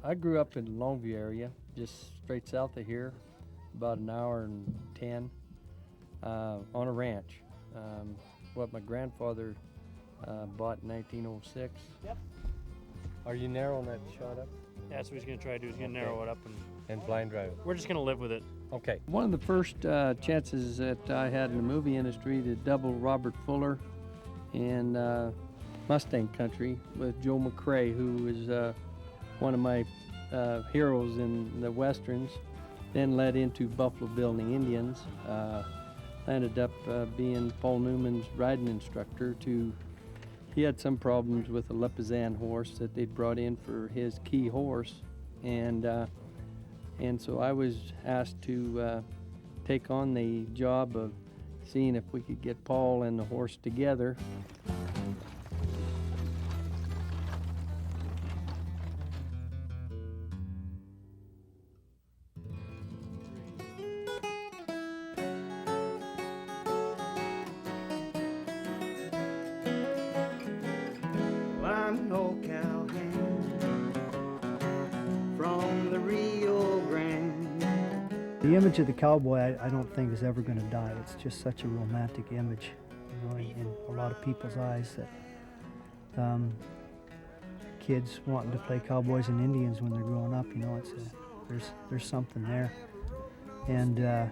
I grew up in Longview area, just straight south of here, about an hour and 10, on a ranch. What my grandfather bought in 1906. Yep. Are you narrowing that shot up? Yeah, that's what he's going to try to do. He's going to narrow it up, And blind drive it. we're just going to live with it. Okay. One of the first chances that I had in the movie industry to double Robert Fuller in Mustang Country with Joe McCrae, who is one of my heroes in the Westerns, then led into Buffalo Bill and the Indians. I ended up being Paul Newman's riding instructor. He had some problems with a Lepizan horse that they'd brought in for his key horse, and so I was asked to take on the job of seeing if we could get Paul and the horse together. I'm no cowhand from the Rio Grande. The image of the cowboy, I don't think is ever going to die. It's just such a romantic image, you know, in a lot of people's eyes, that kids wanting to play cowboys and Indians when they're growing up, you know, there's something there. And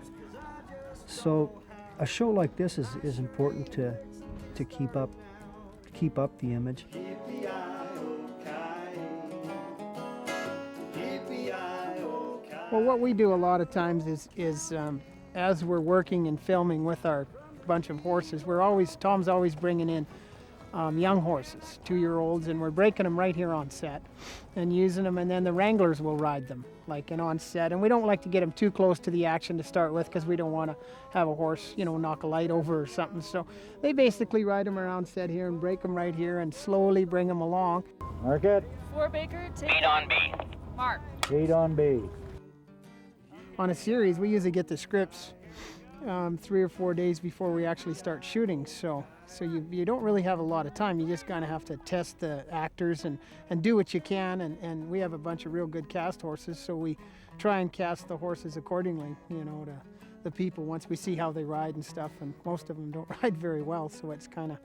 so a show like this is important to keep up the image. Well, what we do a lot of times is as we're working and filming with our bunch of horses, Tom's always bringing in young horses, 2-year-olds, and we're breaking them right here on set and using them, and then the Wranglers will ride them, like, and on set. And we don't like to get them too close to the action to start with, because we don't want to have a horse, you know, knock a light over or something. So they basically ride them around set here and break them right here and slowly bring them along. Mark it. 4 Baker, take 8 on B. Mark. 8 on B. On a series, we usually get the scripts 3 or 4 days before we actually start shooting, so you don't really have a lot of time. You just kind of have to test the actors and do what you can, and we have a bunch of real good cast horses, so we try and cast the horses accordingly, you know, to the people once we see how they ride and stuff, and most of them don't ride very well, so it's kind of,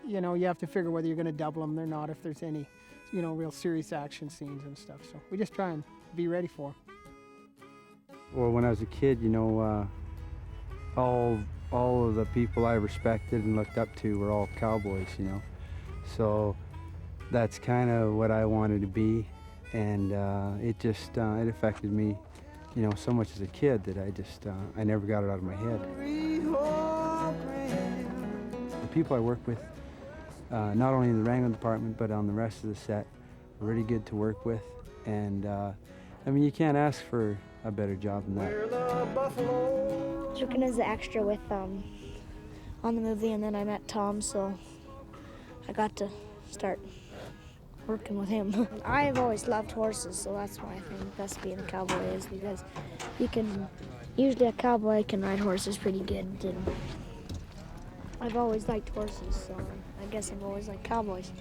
you know, you have to figure whether you're going to double them or not if there's any, you know, real serious action scenes and stuff, so we just try and be ready for them. Well, when I was a kid, you know, all of the people I respected and looked up to were all cowboys, you know. So that's kind of what I wanted to be, and it just it affected me, you know, so much as a kid that I never got it out of my head. The people I work with, not only in the wrangling department but on the rest of the set, are really good to work with, and I mean, you can't ask for a better job than that. Working as an extra with on the movie, and then I met Tom, so I got to start working with him. I've always loved horses, so that's why I think best being a cowboy is, because usually a cowboy can ride horses pretty good, and I've always liked horses, so I guess I've always liked cowboys.